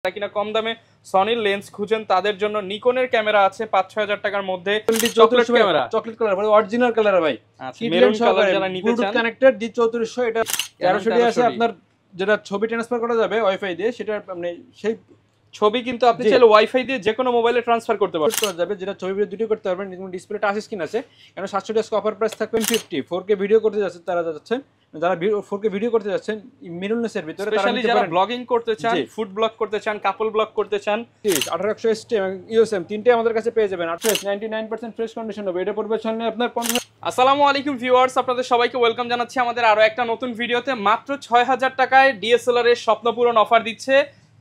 যারা কিনা কম দামে সনির লেন্স খুঁজেন তাদের জন্য নিকনের ক্যামেরা আছে 5-6 হাজার টাকার মধ্যে। চকলেট ক্যামেরা, চকলেট কালার মানে অরিজিনাল কালার ভাই, মেরুন কালার যারা নিতে চান কানেক্টেড D3400 এটা 1300 আছে। আপনার যেটা ছবি ট্রান্সফার করা যাবে ওয়াইফাই দিয়ে, সেটা আপনি সেই ছবি কিন্তু আপনি চাইলে ওয়াইফাই দিয়ে যে কোনো মোবাইলে ট্রান্সফার করতে পারবেন, করা যাবে। যেটা ছবি ভিডিও দুটো করতে পারবেন। ডিসপ্লে টাচ স্ক্রিন আছে। কারণ 700 টাকা অফার প্রাইস থাকবে 50। 4K ভিডিও করতে যাচ্ছেন তারা যাচ্ছেন, যারা 4K ভিডিও করতে যাচ্ছেন মিররলেসের ভিতরে, তারা নিতে যারা পারেন। ব্লগিং করতে চান, ফুড ব্লগ করতে চান, কাপল ব্লগ করতে চান, 1800 ST এবং USM তিনটে আমাদের কাছে পেয়ে যাবেন। 99% ফ্রেশ কন্ডিশন হবে। এটা পড়বে সামনে আপনার 50। আসসালামু আলাইকুম ভিউয়ার্স, আপনাদের সবাইকে ওয়েলকাম জানাচ্ছি আমাদের আরো একটা নতুন ভিডিওতে। মাত্র 6000 টাকায় ডিএসএলআর এর স্বপ্নপূরণ অফার দিচ্ছে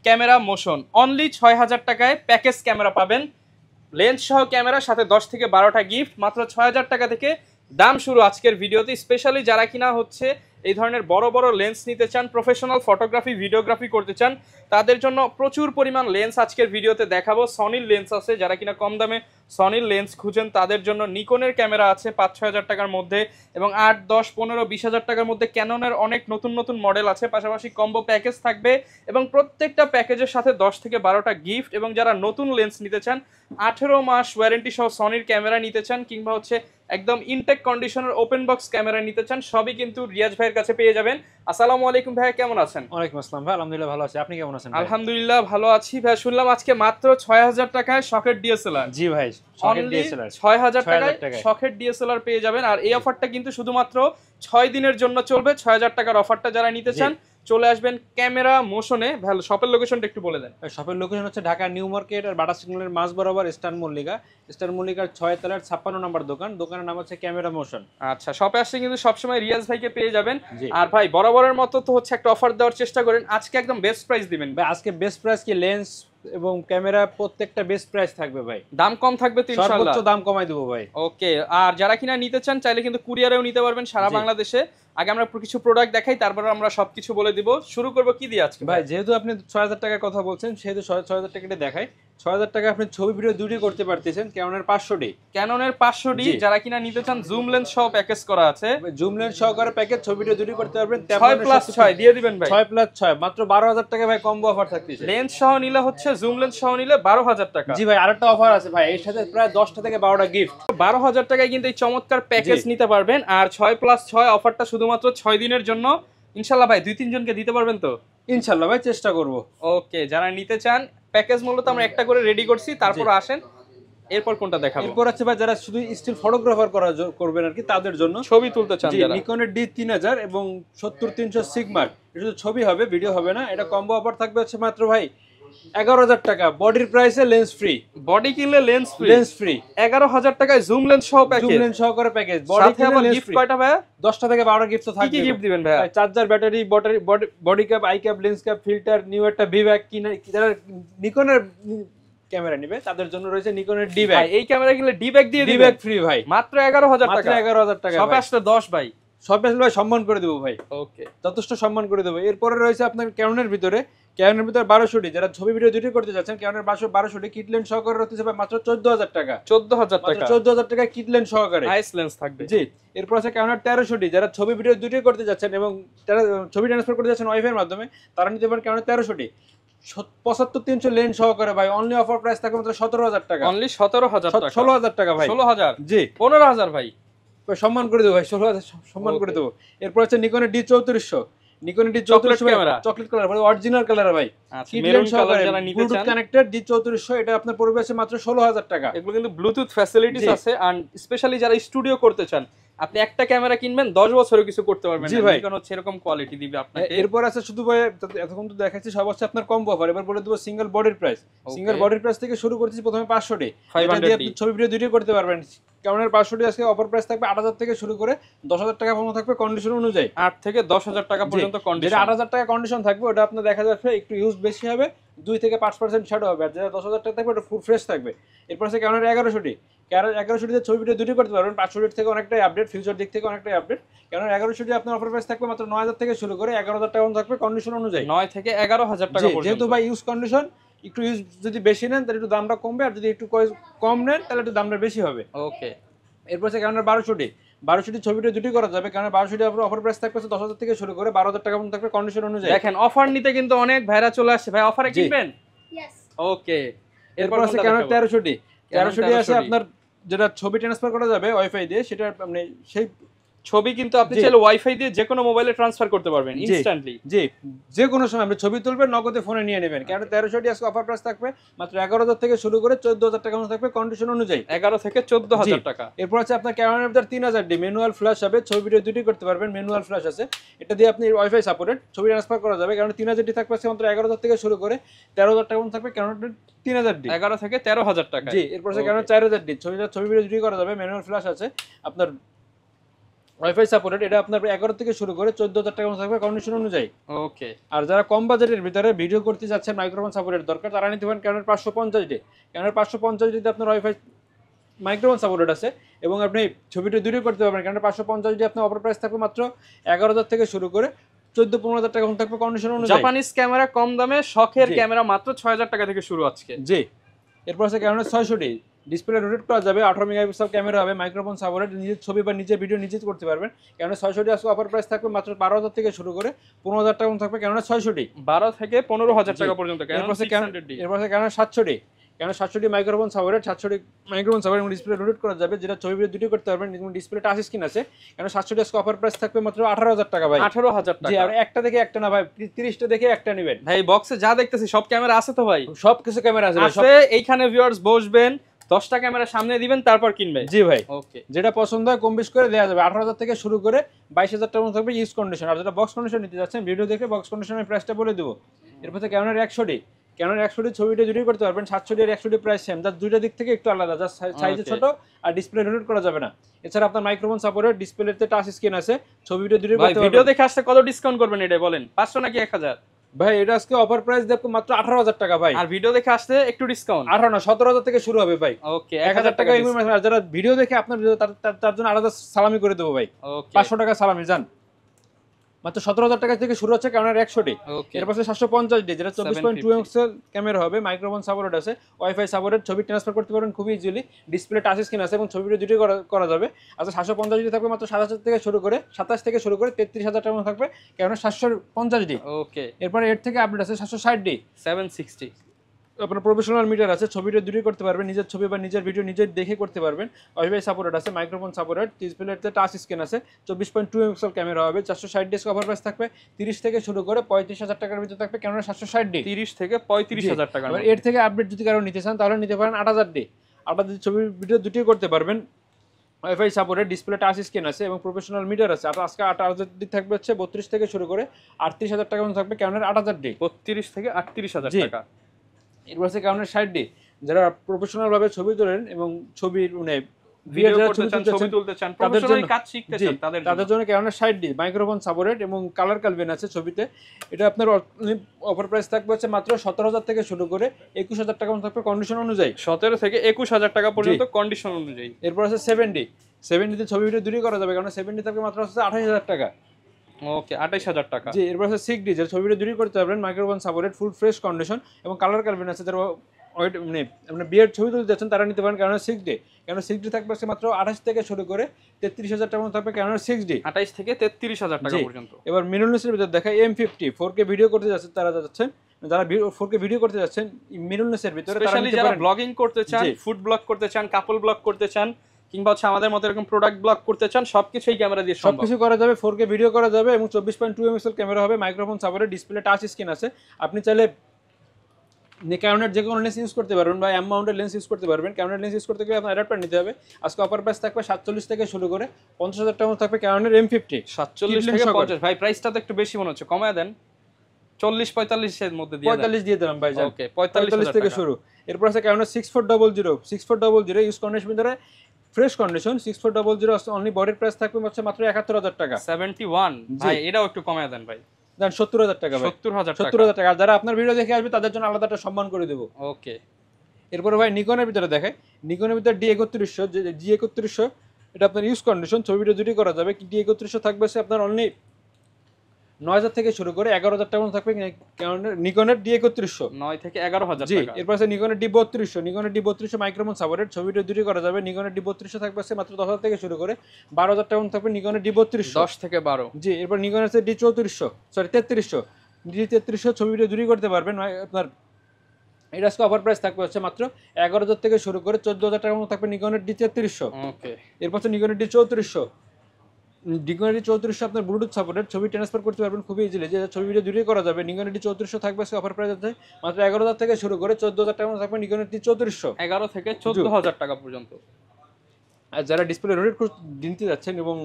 ক্যামেরা মোশন। অনলি 6000 টাকায় প্যাকেজ ক্যামেরা পাবেন, লেন্স সহ ক্যামেরা, সাথে 10 থেকে 12টা গিফট। মাত্র 6000 টাকা থেকে দাম শুরু আজকের ভিডিওতে। স্পেশালি যারা কিনা হচ্ছে এই ধরনের বড় বড় লেন্স নিতে চান, প্রফেশনাল ফটোগ্রাফি ভিডিওগ্রাফি করতে চান, তাদের জন্য প্রচুর পরিমাণ লেন্স আজকের ভিডিওতে দেখাবো। সনির লেন্স আছে, যারা কিনা কম দামে সনির লেন্স খুঁজেন তাদের জন্য নিকনের ক্যামেরা আছে 5-6 হাজার টাকার মধ্যে, এবং 8, 10, 15, 20 হাজার টাকার মধ্যে ক্যাননের অনেক নতুন নতুন মডেল আছে। পাশাপাশি কম্বো প্যাকেজ থাকবে এবং প্রত্যেকটা প্যাকেজের সাথে 10 থেকে 12টা গিফট। এবং যারা নতুন লেন্স নিতে চান, 18 মাস ওয়ারেন্টি সহ সনির ক্যামেরা নিতে চান, কিংবা হচ্ছে একদম ইনটেক কন্ডিশনের ওপেন বক্স ক্যামেরা নিতে চান, সবই কিন্তু রিয়াজ ভাইয়ের কাছে পেয়ে যাবেন। আসসালামু আলাইকুম ভাই, কেমন আছেন? ওয়ালাইকুম আসসালাম ভাই, আলহামদুলিল্লাহ ভালো আছি। আপনি কেমন আছেন? আলহামদুলিল্লাহ ভালো আছি ভাই। শুনলাম আজকে মাত্র 6000 টাকায় শখের ডিএসএলআর। জি ভাই, শখের ডিএসএলআর 6000 টাকায় শখের ডিএসএলআর পেয়ে যাবেন। আর এই অফারটা কিন্তু শুধুমাত্র 6 দিনের জন্য চলবে। 6000 টাকার অফারটা যারা নিতে চান চলে আসবেন ক্যামেরা মোশনে। ভালো, শপের লোকেশনটা একটু বলে দেন। শপের লোকেশন হচ্ছে ঢাকা নিউ মার্কেট আর বাটা সিগন্যালের মাঝ বরাবর স্টার মল্লিকার 6 তলার 56 নম্বর দোকান। দোকানের নাম হচ্ছে ক্যামেরা মোশন। আচ্ছা, শপে আসলে কিন্তু সবসময় রিয়াজ ভাইকে পেয়ে যাবেন। আর ভাই বরাবরের মতো তো হচ্ছে একটা অফার দেওয়ার চেষ্টা করেন, আজকে একদম বেস্ট প্রাইস দিবেন ভাই। আজকে বেস্ট প্রাইস কি লেন্স এবং ক্যামেরা প্রত্যেকটা বেস্ট প্রাইস থাকবে ভাই। দাম কম থাকবে তো ইনশাআল্লাহ, সর্বোচ্চ দাম কমাই দেব ভাই। ওকে। আর যারা কিনা নিতে চান চাইলে কিন্তু কুরিয়ারেও নিতে পারবেন সারা বাংলাদেশে। আগে আমরা কিছু প্রোডাক্ট দেখাই, তারপর আমরা সবকিছু বলে দিব। শুরু করব কি দিয়ে আজকে ভাই? যেহেতু আপনি 6000 টাকার কথা বলছেন, সেহেতু 6000 টাকাটা দেখাই। 6000 টাকা আপনি ছবি ভিডিও দুটি করতে পারতেছেন। ক্যাননের 500D, ক্যাননের 500D যারা কিনা নিতে চান, জুম লেন্স সহ প্যাকেজ করা আছে। জুম লেন্স সহকারে প্যাকেজ ছবি ভিডিও দুটি করতে পারবেন। 6+6 দিয়ে দিবেন ভাই। 6+6 মাত্র 12000 টাকা ভাই, কম্বো অফার থাকতেছে। লেন্স সহ নিলে হচ্ছে, জুম লেন্স সহ নিলে 12000 টাকা। জি ভাই, আরেকটা অফার আছে ভাই, এর সাথে প্রায় 10টা থেকে 12টা গিফট। 12000 টাকায় কিন্তু এই চমৎকার প্যাকেজ নিতে পারবেন। আর 6+6 অফারটা শুধুমাত্র 6 দিনের জন্য। ইনশাআল্লাহ ভাই 2-3 জনকে দিতে পারবেন তো? ইনশাআল্লাহ ভাই, চেষ্টা করব। ওকে, যারা নিতে চান প্যাকেজ মূলত আমরা একটা করে রেডি করছি, তারপর আসেন এরপর কোনটা দেখাবো। এরপর আছে ভাই যারা শুধু স্টিল ফটোগ্রাফার করবেন আর কি, তাদের জন্য ছবি তুলতে চান যারা, নিকনের D3000 এবং 70300 সিগমার, এটা শুধু ছবি হবে, ভিডিও হবে না। এটা কম্বো অফার থাকবে হচ্ছে মাত্র ভাই 11000 টাকা। বডির প্রাইসে লেন্স ফ্রি, বডি কিনলে লেন্স ফ্রি। 11000 টাকায় জুম লেন্স সহ প্যাকেজ, জুম লেন্স সহকারে প্যাকেজ। বডি কিনলে লেন্স ফ্রি। কয়টা ভাই? 10টা থেকে 12টা গিফট তো থাকবে। কি গিফট দিবেন ভাই? Charger, battery, body cap, I cap, lens cap, filter, new একটা ভি ব্যাগ। যারা নিকনের ক্যামেরা নেবে তাদের জন্য রয়েছে নিকনের ডি ব্যাগ। এই ক্যামেরা কিনলে ডি ব্যাগ দিয়ে দিবেন ফ্রি ভাই, মাত্র 11000 টাকা। মাত্র 11000 টাকা। সবে আসলে 10 ভাই, সব আসলে ভাই সম্মান করে দেবো ভাই। ওকে, যথেষ্ট সম্মান করে দেবো। এরপরে রয়েছে আপনার ক্যাননের ভিতরে 1200D, যারা ছবি ভিডিও দুটি করতে যাচ্ছেন, ক্যাননের 1200D কিট লেন্স সহকারে রয়েছে ভাই মাত্র 14000 টাকা। 14000 টাকা, 14000 টাকা কিট লেন্স সহকারে হাইস লেন্স থাকবে। জি। এরপর আছে ক্যাননের 1300D, যারা ছবি ভিডিও দুটি করতে যাচ্ছেন এবং তারা ছবি ট্রান্সফার করতে যাচ্ছেন ওয়াইফাই এর মাধ্যমে, তারা নিতে পারেন ক্যাননের 1300D 75300 লেন্স সহকারে ভাই। অনলি অফার প্রাইস থাকবে মাত্র 17000 টাকা। অনলি 17000 টাকা, 16000 টাকা ভাই। 16000 জি, 15000 ভাই, সম্মান করে দেবো ভাই। 16000 সম্মান করে দেবো। এরপর আছে নিকনের D3400, নিকনের D3400 camera, chocolate colour মানে অরিজিনাল কালার ভাই। আচ্ছা, মেরুন কালার যারা নিতে চান, ব্লুটুথ কানেক্টেড D3400, এটা আপনার পড়বে আছে মাত্র 16000 টাকা। এগুলো কিন্তু ব্লুটুথ ফ্যাসিলিটিস আছে। আর স্পেশালি যারা স্টুডিও করতে চান, আপনি একটা ক্যামেরা কিনবেন 10 বছরও কিছু করতে পারবেন না, কারণ হচ্ছে এরকম কোয়ালিটি দিবে আপনাকে। এরপর আছে শুধু ভাই, এতক্ষণ তো দেখাচ্ছি সব হচ্ছে আপনার কম্বো অফার। এবার বলে দেবো সিঙ্গেল বডির প্রাইস। সিঙ্গেল বডির প্রাইস থেকে শুরু করতেছি প্রথমে 500D, এটা দিয়ে আপনি ছবি ভিডিও দুটো করতে পারবেন। ক্যামেরার 500D আজকে অফার প্রাইস থাকবে 8000 থেকে শুরু করে 10000 টাকা পর্যন্ত থাকবে কন্ডিশন অনুযায়ী। 8 থেকে 10000 টাকা পর্যন্ত কন্ডিশন। 8000 টাকা কন্ডিশন থাকবে, ওটা আপনার দেখা যাচ্ছে একটু ইউজ বেশি হবে, 2 থেকে 5% শ্যাডো হবে। আর যেটা 10000 টাকা থাকবে ওটা ফুল ফ্রেশ থাকবে। এরপর আছে ক্যামেরার 1100D, 1100D ছবি ভিডিও দুটি করতে পারবেন। 500D থেকে অনেকটাই আপডেট, ফিউচার দিক থেকে অনেকটাই আপডেট। কারণ 1100D আপনার অফার প্রাইস থাকবে মাত্র 9000 থেকে শুরু করে 11000 টাকা থাকবে কন্ডিশন অনুযায়ী। 9 থেকে 11000 টাকা পর্যন্ত। যেহেতু ভাই ইউজ কন্ডিশন, একটু ইউজ যদি বেশি নেন তাহলে একটু দামটা কমবে, আর যদি একটু কম নেন তাহলে একটু দামটা বেশি হবে। ওকে। এরপর আছে ক্যামেরার 1200D ছবিটা দুটি করা যাবে। কারণ 1200D আপনার অফার প্রাইস থাকবে 10000 থেকে শুরু করে 12000 টাকা পর্যন্ত থাকবে কন্ডিশন অনুযায়ী। দেখেন অফার নিতে কিন্তু অনেক ভাইরা চলে আসছে। ভাই অফারে কিনবেন Yes. ওকে, এরপর আছে ক্যানোন 1300D। 1300D আছে আপনার যেটা ছবি ট্রান্সফার করা যাবে ওয়াইফাই দিয়ে, সেটা আপনি সেই ছবি কিন্তু আপনি জি। চাইলে ওয়াইফাই দিয়ে যে কোনো মোবাইলে ট্রান্সফার করতে পারবেন জি, ইনস্ট্যান্টলি। জি, যে কোনো সময় আপনি ছবি তুলবেন, নগদে ফোনে নিয়ে নেবেন। কারণ 1300D আজকে অফার প্রাইস থাকবে মাত্র 11,000 থেকে শুরু করে 14,000 টাকা মতো থাকবে কন্ডিশন অনুযায়ী। 11 থেকে 14,000 টাকা। এরপর আছে আপনার Canon F 3000D manual flash হবে, ছবি ভিডিও দুটি করতে পারবেন, ম্যানুয়াল ফ্ল্যাশ আছে। এটা দিয়ে আপনি ওয়াইফাই সাপোর্টেড ছবি ট্রান্সফার করা যাবে। কারণ 3000D থাকবে আজকে মাত্র 11,000 থেকে শুরু করে 13,000 টাকা মতো থাকবে ক্যানোন 3000D। 11 থেকে 13,000 টাকা। জি, এরপর আছে ক্যানোন 4000D ছবি ভিডিও দুটি করা যাবে, ম্যানুয়াল ফ্ল্যাশ আছে আপনার ওয়াইফাই সাপোর্টেড। এটা আপনার 11 থেকে শুরু করে 14,000 টাকা মতো থাকবে কন্ডিশন অনুযায়ী। ওকে, আর যারা কম বাজেটের ভিতরে ভিডিও করতে যাচ্ছেন, মাইক্রোফোন সাপোর্টের দরকার, তারা নিতে পারেন ক্যানোন 550D। ক্যানোন 550D তে আপনার ওয়াইফাই মাইক্রোফোন সাপোর্টেড আছে এবং আপনি ছবিটা দূরে করতে পারবেন। ক্যানোন 550D আপনার অফার প্রাইস থাকবে মাত্র 11,000 থেকে শুরু করে 14-15,000 টাকা মতো থাকবে কন্ডিশন অনুযায়ী। জাপানিজ ক্যামেরা কম দামে, শখের জি। ক্যামেরা মাত্র 6,000 টাকা থেকে শুরু আজকে। জি, এরপর আছে ক্যানোন 600D ডিসপ্লে রোটেট করা যাবে, 18 মেগাপিক্সেল ক্যামেরা হবে, মাইক্রোফোন সাপোর্টেড, নিজের ছবি বা নিজের ভিডিও নিজে করতে পারবেন। ক্যানোন 600D আজকে অফার প্রাইস থাকবে মাত্র 12,000 থেকে শুরু করে 15,000 টাকা মতো থাকবে ক্যানোন 600D। 12 থেকে 15,000 টাকা জি। পর্যন্ত এরপর আছে ক্যানোন এরপর আছে Canon 700D। Canon 700D microphone supported, 700D microphone support এবং ডিসপ্লে রোটেট করা যাবে, যেটা ছবি ভিডিও দুটি করতে পারবেন এবং ডিসপ্লে টাচ স্ক্রিন আছে। ক্যানোন 700D আজকে অফার প্রাইস থাকবে মাত্র 18,000 টাকা ভাই। 18,000 জি, টাকা। আর একটা দেখে একটা না ভাই, 30টা দেখে একটা নেবেন ভাই বক্সে যা দেখতেছি সব ক্যামেরা আছে তো ভাই? সব কিছু ক্যামেরা আছে ভাই, সব- আছে। এইখানে ভিউয়ার্স বসবেন, 10টা ক্যামেরা সামনে দিবেন, তারপর কিনবে। জি ভাই, ওকে, যেটা পছন্দ হয় কম বেশ করে দেওয়া যাবে। 18,000 থেকে শুরু করে 22,000 টাকা মতো থাকবে ইউজ কন্ডিশন। আর যেটা বক্স কন্ডিশন নিতে যাচ্ছেন, ভিডিও দেখে বক্স কন্ডিশনের প্রাইসটা বলে দেবো। এরপর থেকে ক্যানোনের 100D। ক্যানোনের 100D ছবিটা জুড়ে করতে পারবেন, 700D আর 100D প্রাইস সেম, যার দুইটা দিক থেকে একটু আলাদা, যার সাইজে Okay. ছোট আর ডিসপ্লে রোটেট করা যাবে না। এছাড়া আপনার মাইক্রোফোন সাপোর্টেড, ডিসপ্লেতে টাচ স্ক্রিন আছে, ছবি ভিডিও জুড়ে ভাই করতে ভিডিও পারবেন। দেখে আসতে কত ডিসকাউন্ট করবেন এটা বলেন? 500 নাকি 1000? ভাই এটা আজকে অফার প্রাইস দেখো মাত্র 18,000 টাকা ভাই। আর ভিডিও দেখে আসতে একটু ডিসকাউন্ট? 18 না 17,000 থেকে শুরু হবে ভাই। ওকে, 1000 টাকা এমনি। আর যারা ভিডিও দেখে আপনার তার জন্য আলাদা সালামি করে দেবো ভাই, ওকে 500 টাকা সালামি যান। মাত্র 17,000 টাকা থেকে শুরু হচ্ছে ক্যানোনের 100D। ওকে, এর পাশে 750D যেটা 24.2 মেগাপিক্সেল ক্যামেরা হবে, মাইক্রোফোন সাপোর্ট আছে, ওয়াইফাই সাপোর্টেড, ছবি ট্রান্সফার করতে পারবেন খুবই ইজিলি, ডিসপ্লে টাচ স্ক্রিন আছে এবং ছবি ভিডিও দুটোই করা যাবে। আচ্ছা 750D থাকবে মাত্র 27 থেকে শুরু করে 27 থেকে শুরু করে 33,000 টাকা থাকবে ক্যানোনের 750D। ওকে, এরপরে এর থেকে আপডেট আছে 760D। 760। আপনার প্রফেশনাল মিটার আছে, ছবিটা দূরে করতে পারবেন, নিজের ছবি বা নিজের ভিডিও নিজে দেখে করতে পারবেন। ওয়াইফাই সাপোর্টেড আছে, মাইক্রোফোন সাপোর্টেড, ডিসপ্লেতে টাচ স্ক্রিন আছে, 24.2 মেগাপিক্সেল ক্যামেরা হবে, 460 কভার প্রাইস থাকবে 30 থেকে শুরু করে 35,000 টাকার ভিতরে থাকবে ক্যামেরা 760D। 30 থেকে 35,000 টাকা। এবার এর থেকে আপডেট যদি কারো নিতে চান তাহলে নিতে পারেন 8,000D। আপনাদের ছবি ভিডিও দুটোই করতে পারবেন, wifi supported, display touch screen আছে এবং প্রফেশনাল মিটার আছে। আর আজকে 8,000D থাকবে হচ্ছে 32 থেকে শুরু করে 38,000 টাকা মতো থাকবে ক্যামেরার 8,000D। 32 থেকে 38,000 জি। টাকা। এরপর আছে ক্যানোনের 60D, যারা প্রফেশনাল ভাবে ছবি তোলেন এবং ছবি মানে ভিডিও যারা করতে চান, ছবি তুলতে চান, তাদের প্রফেশনালি জন্য- কাজ শিখতে জি, চান, তাদের জন্য ক্যানোনের 60D মাইক্রোফোন সাপোর্টেড এবং কালার কালভেন আছে ছবিতে। এটা আপনার অফার প্রাইস থাকবে হচ্ছে মাত্র 17,000 থেকে শুরু করে 21,000 টাকা মতো থাকবে কন্ডিশন অনুযায়ী। 17 থেকে 21,000 টাকা পর্যন্ত কন্ডিশন অনুযায়ী। এরপর আছে 70তে ছবি ভিডিও দূরই করা যাবে, কারণ 70 থাকবে মাত্র হচ্ছে 28,000 টাকা। ওকে, 28,000 টাকা। জি, এরপর আছে 6D, যারা ছবি ভিডিও দূরই করতে পারবেন, মাইক্রোফোন সাপোর্টেড, ফুল ফ্রেশ কন্ডিশন এবং কালার কালভেন আছে। যারা মানে আপনার বিয়ের ছবি তুলতে যাচ্ছেন তারা নিতে পারেন ক্যানোন 6D। ক্যানোন 6D থাকবে হচ্ছে মাত্র 28 থেকে শুরু করে 33,000 টাকা মতো থাকবে ক্যানোন 6D। 28 থেকে 33,000 টাকা জি। পর্যন্ত। এবার মিররলেসের ভিতরে দেখায় M50 4K ভিডিও করতে যাচ্ছেন, তারা যাচ্ছেন যারা 4K ভিডিও করতে যাচ্ছেন মিররলেসের ভিতরে, তারা স্পেশালি নিতে যারা পারেন। ব্লগিং করতে চান, জি। ফুড ব্লগ করতে চান, কাপল ব্লগ করতে চান, কিংবা হচ্ছে আমাদের মতো এরকম প্রোডাক্ট ব্লগ করতে চান, সবকিছু এই ক্যামেরা দিয়ে সম্ভব। সবকিছু করা যাবে, 4K ভিডিও করা যাবে এবং 24.2 মেগাপিক্সেল ক্যামেরা হবে, microphone supported, display touch screen আছে। আপনি চাইলে ক্যানোনের যে কোনো লেন্স ইউজ করতে পারবেন বা এম মাউন্টের লেন্স ইউজ করতে পারবেন। ক্যানোনের লেন্স ইউজ করতে গেলে আপনার অ্যাডাপ্টার নিতে হবে। আজকে অফার প্রাইস থাকবে 47 থেকে শুরু করে 50,000 টাকা মতো থাকবে ক্যানোনের M50 47 থেকে 50। ভাই প্রাইসটা তো একটু বেশি মনে হচ্ছে, কমায় দেন। 40-45 এর মধ্যে দিয়ে দেন। 45 দিয়ে দিলাম ভাই। ওকে, 45 থেকে শুরু। এরপর আছে ক্যানোনের 6400 ইউজ কন্ডিশন ভিতরে ফ্রেশ কন্ডিশন 6400 অনলি বডির প্রাইস থাকবে হচ্ছে মাত্র 71,000 টাকা। 71। ভাই এটাও একটু কমায় দেন ভাই। দেন 70,000 টাকা ভাই। 70,000 টাকা। 70,000 টাকা। আর যারা আপনার ভিডিও দেখে আসবে তাদের জন্য আলাদা একটা সম্মান করে দেবো। ওকে, এরপরে ভাই নিকনের ভিতরে দেখে, নিকনের ভিতরে D3100 এটা আপনার ইউজ কন্ডিশন, ছবি ভিডিও দুটি করা যাবে। D3100 থাকবে সে আপনার অনলি 9,000 থেকে শুরু করে 11,000 টাকা মতো থাকবে নিকনের D3100। 9 থেকে 11,000 জি, টাকা। এরপর আছে নিকনের D3200 মাইক্রোফোন সাপোর্টেড, ছবি ভিডিও দুটি করা যাবে। নিকনের D3200 থাকবে সে মাত্র 10,000 থেকে শুরু করে 12,000 টাকা মতো থাকবে নিকনের D3200। 10 থেকে 12। জি, এরপর নিকন আছে D3300 ছবি ভিডিও দুটি করতে পারবেন। আপনার এটা আজকে অফার প্রাইস থাকবে হচ্ছে মাত্র 11,000 থেকে শুরু করে 14,000 টাকার মতো থাকবে নিকনের ডি 3300। ওকে, এরপর হচ্ছে নিকনের ডি 3400। নিকনের ডি 3400 আপনার ব্লুটুথ সাপোর্টেড, ছবি ট্রান্সফার করতে পারবেন খুবই ইজিলি, যে ছবি ভিডিও দুটোই করা যাবে। নিকনের ডি 3400 থাকবে আজকে অফার প্রাইস আছে মাত্র 11,000 থেকে শুরু করে 14,000 টাকার মতো থাকবে নিকনের ডি 3400। 11 থেকে 14,000 টাকা পর্যন্ত। আর যারা ডিসপ্লে রোটেট নিতে যাচ্ছেন এবং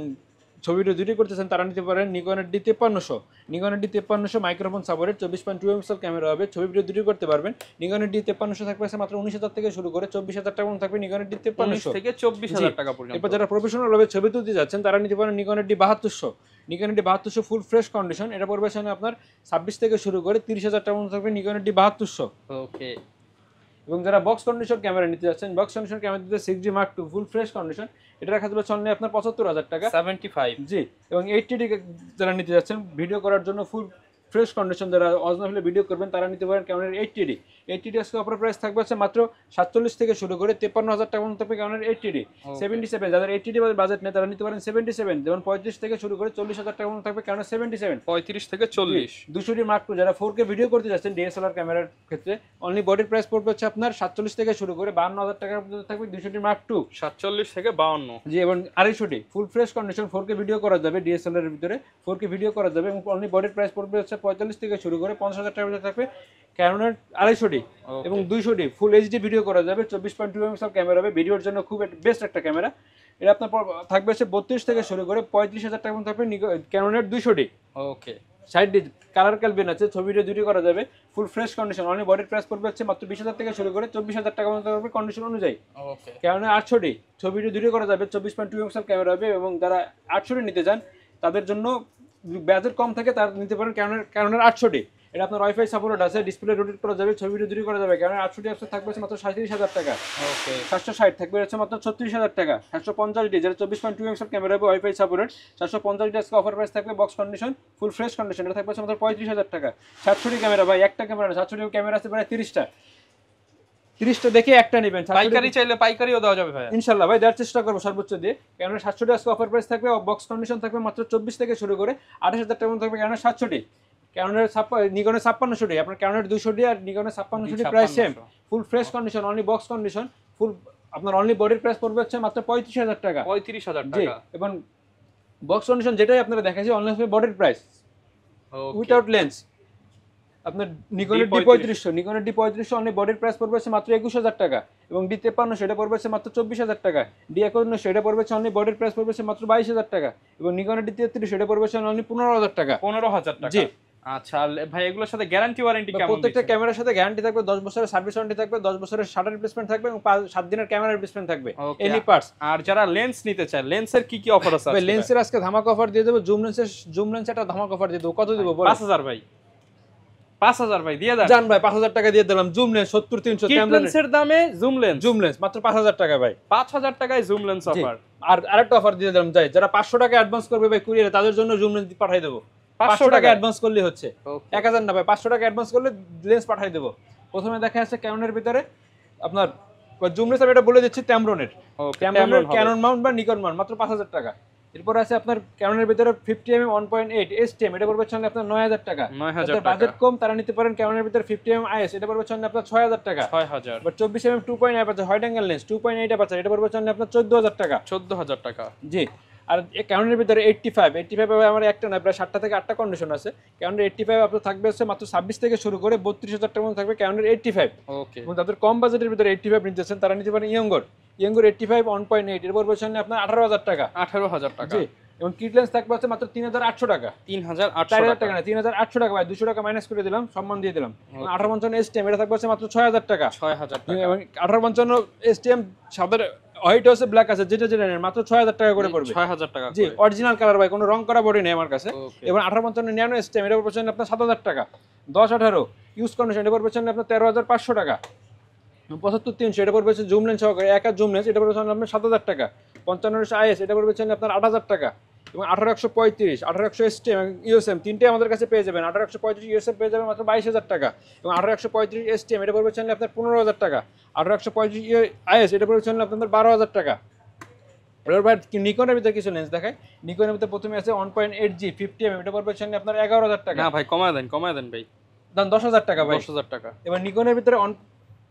ছবি ভিডিও দুটোই করতেছেন তারা নিতে পারেন নিকনের ডি 5300। নিকনের D 5300 microphone supported, 24.2 megapixel camera হবে, ছবি ভিডিও দুটোই করতে পারবেন। নিকনের ডি 5300 থাকবে মাত্র 19,000 থেকে শুরু করে 24,000 টাকা পর্যন্ত থাকবে নিকনের ডি 5300 থেকে 24,000 টাকা পর্যন্ত। এরপর যারা প্রফেশনাল ভাবে ছবি তুলতে যাচ্ছেন তারা নিতে পারেন নিকনের ডি 7200। নিকনের ডি 7200 ফুল ফ্রেশ কন্ডিশন, এটা পড়বে আপনার 26 থেকে শুরু করে 30,000 টাকা পর্যন্ত থাকবে নিকনের ডি 7200। ওকে, এবং যারা বক্স কন্ডিশন ক্যামেরা নিতে যাচ্ছেন, বক্স কন্ডিশন ক্যামেরা দিতে 6D Mark II ফুল ফ্রেশ কন্ডিশন, এটা রাখা যাবে চলনে আপনার 75,000 টাকা 75। জি। এবং 80D যারা নিতে যাচ্ছেন ভিডিও করার জন্য ফুল ফ্রেশ কন্ডিশন, যারা অরিজিনাল ভিডিও করবেন তারা নিতে পারেন ক্যামেরার 80D। 80D আজকে অফার প্রাইস থাকবে মাত্র 47 থেকে শুরু করে 53,000 টাকা পর্যন্ত থাকবে ক্যামেরার 80D। 77 যাদের 80D বাজেট নেই তারা নিতে পারেন 77, যেমন 35 থেকে শুরু করে 40,000 টাকা পর্যন্ত থাকবে ক্যামেরার 77। 35 থেকে 40। 200D Mark II যারা 4K ভিডিও করতে যাচ্ছেন ডিএসএলআর ক্যামেরার ক্ষেত্রে, অনলি বডির প্রাইস পড়বে আপনার 47 থেকে শুরু করে 52,000 টাকা পর্যন্ত থাকবে 200D Mark II। 47 থেকে 52। জি। এবং 250D ফুল ফ্রেশ কন্ডিশন 4K ভিডিও করা যাবে, ডিএসএলআর এর ভিতরে 4K ভিডিও করা যাবে এবং অনলি বডির প্রাইস পড়বে 45 থেকে শুরু করে 50,000 টাকা পর্যন্ত থাকবে ক্যানোনের 250D। এবং 200D ফুল এইচডি ভিডিও করা যাবে, 24.2 মেগাপিক্সেল ক্যামেরা হবে, ভিডিওর জন্য খুব বেস্ট একটা ক্যামেরা। এটা আপনার থাকবে 32 থেকে শুরু করে 35,000 টাকা পর্যন্ত থাকবে ক্যানোনের 200D। ওকে, 60D কালার ক্যালবেন আছে, ছবি ভিডিও দুটি করা যাবে, ফুল ফ্রেশ কন্ডিশন, অনলি বডির প্রাইস পড়বে মাত্র 20,000 থেকে শুরু করে 24,000 টাকা পর্যন্ত থাকবে কন্ডিশন অনুযায়ী। ওকে, ক্যানোনের 800D ছবি ভিডিও দুটি করা যাবে, 24.2 মেগাপিক্সেল ক্যামেরা হবে। এবং যারা 800D নিতে চান তাদের জন্য বাজেট কম থাকে তারা নিতে পারেন ক্যানোনের 800D। এটা আপনার ওয়াইফাই সাপোর্ট আছে, ডিসপ্লে রোটেট করা যাবে, ছবি ভিডিও দুটি করা যাবে। ক্যানোনের 800D আসলে থাকবে মাত্র 37,000 টাকা। ওকে, 760 থাকবে মাত্র 36,000 টাকা। 750D যারা 24.2 মেগাপিক্সেল ক্যামেরা হবে, ওয়াইফাই সাপোর্টেড, 750D আজকে অফার প্রাইস থাকবে বক্স কন্ডিশন ফুল ফ্রেশ কন্ডিশন, এটা থাকবে মাত্র 35,000 টাকা। 760 ক্যামেরা ভাই, একটা ক্যামেরা না, 760 ক্যামেরা আছে প্রায় 30টা দেখে একটা নেবেন। পাইকারি চাইলে পাইকারিও দেওয়া যাবে ভাই ইনশাআল্লাহ ভাই, দেওয়ার চেষ্টা করবো সর্বোচ্চ দিয়ে। ক্যানোনের 760 আজকে অফার প্রাইস থাকবে, বক্স কন্ডিশন থাকবে মাত্র 24 থেকে শুরু করে 28,000 টাকা থাকবে ক্যানোনের 760। ক্যানোনের নিকনের 5600D, আপনার ক্যানোনের 200D আর নিকনের 5600D price same, full fresh condition, only box condition, full আপনার অনলি বডির প্রাইস পড়বে মাত্র 35,000 টাকা। 35,000 জি। টাকা। এবং বক্স কন্ডিশন যেটাই আপনারা দেখাচ্ছি অনলি বডির প্রাইস উইথাউট লেন্স। আপনার নিকনের D3500, নিকনের D3500 অনলি বডির প্রাইস পড়বে মাত্র 21,000 টাকা। এবং D5300 এটা পড়বে মাত্র 24,000 টাকা। D5100 এটা পড়বে অনলি বডির প্রাইস পড়বে মাত্র 22,000 টাকা। এবং নিকনের D3300 এটা পড়বে অনলি 15,000 টাকা। 15,000 টাকা। জি। আচ্ছা ভাই, এগুলোর সাথে গ্যারান্টি ওয়ারেন্টি কেমন? প্রত্যেকটা ক্যামেরার সাথে গ্যারান্টি থাকবে, 10 বছরের সার্ভিস ওয়ারেন্টি থাকবে, 10 বছরের শাটার রিপ্লেসমেন্ট থাকবে এবং 7 দিনের ক্যামেরা রিপ্লেসমেন্ট থাকবে এনি পার্টস। আর যারা লেন্স নিতে চায়, লেন্সের কি কি অফার আছে? ভাই লেন্সের আজকে ধামাকা অফার দিয়ে দেব, জুম লেন্স একটা ধামাকা অফার দিয়ে দেব। কত দিব বল? 5,000 ভাই, 5,000 ভাই দিয়ে দেন। জান ভাই 5,000 টাকা দিয়ে দিলাম। জুম লেন্স 70-300 কিট লেন্সের দামে জুম লেন্স মাত্র 5,000 টাকা ভাই। 5,000 টাকায় জুম লেন্স অফার। আর আরেকটা অফার দিয়ে দিলাম, যারা 500 টাকা অ্যাডভান্স করবে ভাই কুরিয়ারে, তাদের জন্য জুম লেন্স পাঠিয়ে দেবো। 500 টাকা অ্যাডভান্স করলে হচ্ছে, 1000 না ভাই, 500 টাকা অ্যাডভান্স করলে লেন্স পাঠিয়ে দেবো। প্রথমে দেখা যাচ্ছে ক্যানোনের ভিতরে আপনার জুম লেন্স, আমি এটা বলে দিচ্ছি ট্যামরনের ক্যানন মাউন্ট বা নিকন মাউন্ট, মাত্র 5,000 টাকা। এরপর আছে আপনার ক্যানোনের ভিতরে 50mm 1.8 STM, এটা পড়বে আপনার 9,000 টাকা। যাদের বাজেট কম তারা নিতে পারেন ক্যানোনের ভিতরে 50mm IS, এটা পড়বে আপনার 6,000 টাকা। 6,000। But 24mm 2.8 aperture white angle lens 2.8 aperture, এটা পড়বে আপনার 14,000 টাকা। 14,000 টাকা। জি। আর ক্যানোনের ভিতরে 85 আমার একটা না, প্রায় 7টা থেকে 8টা কন্ডিশন আছে। ক্যানোনের 85 আপনার থাকবে মাত্র 26 থেকে শুরু করে 32,000 টাকার মধ্যে থাকবে ক্যানোনের 85। ওকে। এবং তাদের কম বাজেটের ভিতরে 85 নিতেছেন তারা নিতে পারেন ইয়ঙ্গর 85 1.8, এর পর বলছেন আপনার 18,000 টাকা। 18,000 টাকা। জি। এবং কিট লেন্স থাকবে মাত্র 3,800 টাকা। 3,800 টাকা না, 3,800 টাকা ভাই, 200 টাকা মাইনাস করে দিলাম, সম্মান দিয়ে দিলাম। 1855 STM এটা থাকবে মাত্র 6,000 টাকা। 6,000 টাকা। এবং 1855 STM সাদের হোয়াইট আছে, ব্ল্যাক আছে, যেটা নেন মাত্র 6,000 টাকা করে পড়বে। 6,000 টাকা। জি, অরিজিনাল কালার ভাই, কোনো রং করা বডি নেই আমার কাছে। এবং 1855 ন্যানো STM এটা পড়বে আপনার 7,000 টাকা। 10-18 ইউজ কন্ডিশন এটা পড়বে আপনার 13,500 টাকা। 75-300 এটা পড়বে জুম লেন্স সহকারে, একা জুম লেন্স এটা পড়বে আপনার 7,000 টাকা। 55 IS এটা পড়বে আপনার 8,000 টাকা। এবং 1835 1800 STM USM তিনটে আমাদের কাছে পেয়ে যাবেন। 1835 USM পেয়ে যাবেন মাত্র 22,000 টাকা। এবং 1835 STM এটা পড়বে আপনার 15,000 টাকা। 1835 IS এটা পড়বে আপনার 12,000 টাকা। এবার ভাই নিকনের ভিতরে কিছু লেন্স দেখায়। নিকনের ভিতরে প্রথমে আছে 1.8G 50mm, এটা পড়বে আপনার 11,000 টাকা। না ভাই, কমায় দেন ভাই, দাম 10,000 টাকা ভাই। 10,000 টাকা। এবার নিকনের ভিতরে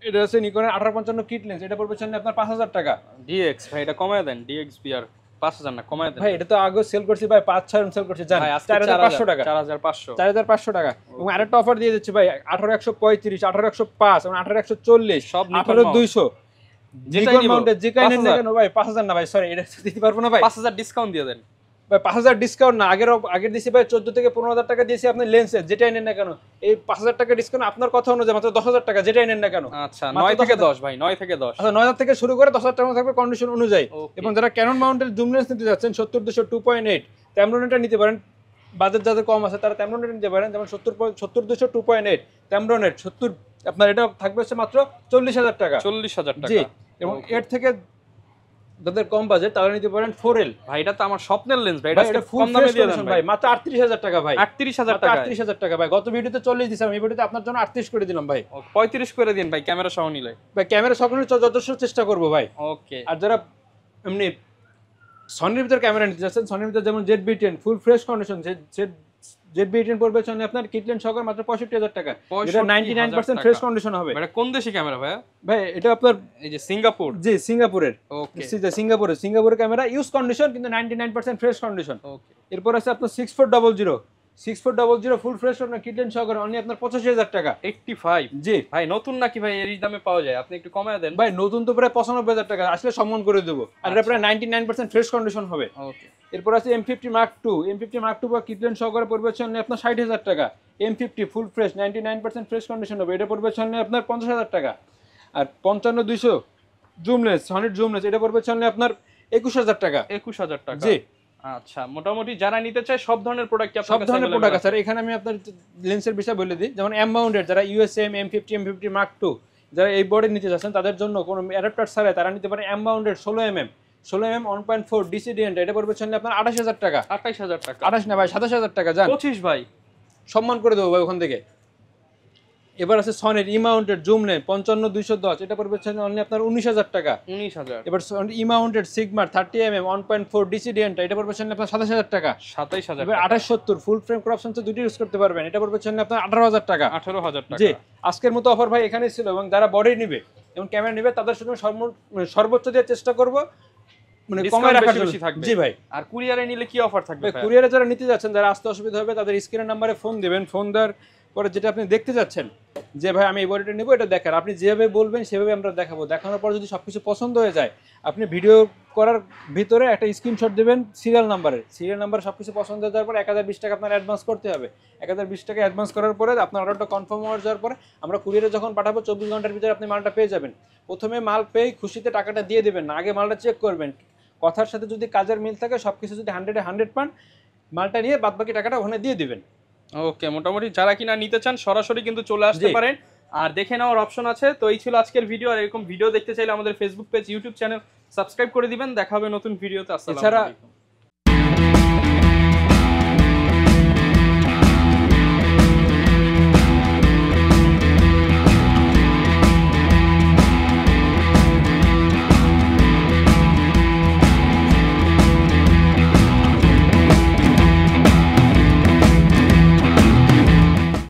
এটা হচ্ছে নিকনের 1855 কিট লেন্স, এটা পড়বে হচ্ছে আপনার 5000 টাকা। ডিএক্স ভাই এটা কমায় দেন, ডিএক্স বিআর 5000 না কমায় দেন ভাই এটা তো আগে সেল করছি ভাই 5-6 সেল করছি জান, ভাই আজকে 4500 টাকা, 4500 4500 টাকা। এবং আরেকটা অফার দিয়ে দিচ্ছি ভাই 18135, 18105 এবং 18140, সব 18200 যেটাই নিব মাউন্টের যে কাইন্ড না কেন ভাই 5000 না ভাই, সরি এটা দিতে পারবো না ভাই, 5000 ডিসকাউন্ট দিয়ে দেন ভাই 5000 ডিসকাউন্ট না, আগের দিছি ভাই 14 থেকে 15000 টাকা দিয়েছি আপনি লেন্সের, যেটাই নেন না কেন এই 5000 টাকা ডিসকাউন্ট আপনার কথা অনুযায়ী মাত্র 10000 টাকা, যেটাই নেন না কেন। আচ্ছা 9 থেকে 10 ভাই, 9 থেকে 10, আচ্ছা 9000 থেকে শুরু করে 10000 টাকা থাকবে কন্ডিশন অনুযায়ী। Okay. এবং যারা ক্যানন মাউন্টের জুম লেন্স নিতে যাচ্ছেন 70-200 2.8 ট্যামরনটা নিতে পারেন, বাজেট যাদের কম আছে তারা ট্যামরনটা নিতে পারেন, যেমন 70-200 2.8 ট্যামরনের 70 আপনার এটা থাকবে হচ্ছে মাত্র 40000 টাকা। 40000 টাকা জি, এবং এর থেকে যাদের কম বাজেট তারা নিতে পারেন 4L। ভাই এটা তো আমার স্বপ্নের লেন্স ভাই, ভাই এটা এটা ফুল কম দামে দিয়ে দেন ভাই ভাই, মাত্র 38000 টাকা ভাই, 38000 মাত্র টাকা, 38000 টাকা ভাই। গত ভিডিওতে 40 দিছিলাম, এই ভিডিওতে আপনার জন্য 38 করে দিলাম ভাই। 35 করে দিন ভাই ক্যামেরা সহ নিলে। ভাই ক্যামেরা সকলের যথেষ্ট চেষ্টা করবো ভাই। ওকে আর যারা এমনি সনির ভিতর ক্যামেরা নিতে যাচ্ছেন, সনির ভিতর যেমন ZB-10 ফুল ফ্রেশ কন্ডিশন, ZB-10 পড়বে হচ্ছে আপনার কিটলেন সহকারে মাত্র 65000 টাকা, যেটা 99% ফ্রেশ কন্ডিশন হবে। এটা কোন দেশি ক্যামেরা ভাই? ভাই এটা আপনার এই যে সিঙ্গাপুর। জি সিঙ্গাপুরের। ওকে সিঙ্গাপুরের ক্যামেরা ইউজ কন্ডিশন কিন্তু 99% ফ্রেশ কন্ডিশন। ওকে এরপর আছে আপনার 6400 ফুল ফ্রেশ আপনার কিটলেন সহকারে অনলি আপনার 85000 টাকা। 85 জি ভাই নতুন নাকি ভাই এই দামে পাওয়া যায়? আপনি একটু কমায় দেন ভাই, নতুন তো প্রায় 95000 টাকা, আসলে সম্মান করে দেবো, আর এটা প্রায় 99% ফ্রেশ কন্ডিশন হবে। ওকে এরপর আছে M50 Mark II বা কিটলেন সহকারে পড়বে হচ্ছে আপনার 60000 টাকা। M50 full fresh 99% fresh condition হবে, এটা পড়বে হচ্ছে আপনার 50000 টাকা। আর 55200 জুম লেন্স, সনির জুম লেন্স, এটা পড়বে হচ্ছে আপনার 21000 টাকা। 21000 টাকা। জি আচ্ছা মোটামুটি যারা নিতে চায় সব ধরনের প্রোডাক্ট সব ধরনের প্রোডাক্ট আছে। আর এখানে আমি আপনার লেন্সের বিষয় বলে দিই, যেমন M মাউন্টেড যারা USM M50 Mark II যারা এই বোর্ডে নিতে যাচ্ছেন তাদের জন্য কোনো অ্যাডাপ্টার ছাড়াই তারা নিতে পারে M মাউন্টেড 16mm 1.4 DC ডিএনটা, এটা পড়বে হচ্ছে আপনার 28000 টাকা। 28000 টাকা? 28 না ভাই, 27000 টাকা জান, 25 ভাই সম্মান করে দেবো ভাই ওখান থেকে। এবার আছে সনির ই মাউন্টেড জুম লেন্স 55210, এটা পড়বে হচ্ছে অনলি আপনার 19000 টাকা। 19000। এবার ই মাউন্টেড সিগমার 30mm 1.4 DC ডিএনটা, এটা পড়বে হচ্ছে আপনার 27000 টাকা। 27000। এবার 2870 ফুল ফ্রেম ক্রপ সেন্সর দুটো ইউজ করতে পারবেন, এটা পড়বে হচ্ছে আপনার 18000 টাকা। 18000 টাকা। জি, আজকের মতো অফার ভাই এখানেই ছিল। এবং যারা বডি নিবে এবং ক্যামেরা নিবে তাদের জন্য সর্বোচ্চ দেওয়ার চেষ্টা করব, মানে কমে রাখার জন্য থাকবে। জি ভাই। আর কুরিয়ারে নিলে কি অফার থাকবে? কুরিয়ারে যারা নিতে যাচ্ছেন, যারা আসতে অসুবিধা হবে তাদের স্ক্রিনের নাম্বারে ফোন দিবেন, ফোন দেওয়ার পরে যেটা আপনি দেখতে যাচ্ছেন যে ভাই আমি এই বডিটা নেবো, এটা দেখার আপনি যেভাবে বলবেন সেভাবে আমরা দেখাবো। দেখানোর পর যদি সবকিছু পছন্দ হয়ে যায়, আপনি ভিডিও করার ভিতরে একটা স্ক্রিনশট দেবেন সিরিয়াল নাম্বার সবকিছু পছন্দ হয়ে যাওয়ার পর 1020 টাকা আপনার অ্যাডভান্স করতে হবে। 1020 টাকা অ্যাডভান্স করার পরে আপনার অর্ডারটা কনফার্ম হয়ে যাওয়ার পরে আমরা কুরিয়ারে যখন পাঠাবো 24 ঘন্টার ভিতরে আপনি মালটা পেয়ে যাবেন। প্রথমে মাল পেয়ে খুশিতে টাকাটা দিয়ে দেবেন না, আগে মালটা চেক করবেন, কথার সাথে যদি কাজের মিল থাকে, সবকিছু যদি 100-এ 100 পান, মালটা নিয়ে বাদবাকি টাকাটা ওখানে দিয়ে দিবেন। ওকে, মোটামুটি যারা কিনা নিতে চান সরাসরি কিন্তু চলে আসতে পারেন, আর দেখে নেওয়ার অপশন আছে। তো এই ছিল আজকের ভিডিও। আর এরকম ভিডিও দেখতে চাইলে আমাদের Facebook page, YouTube channel subscribe করে দিবেন। দেখা হবে নতুন ভিডিওতে। আসসালামু আলাইকুম।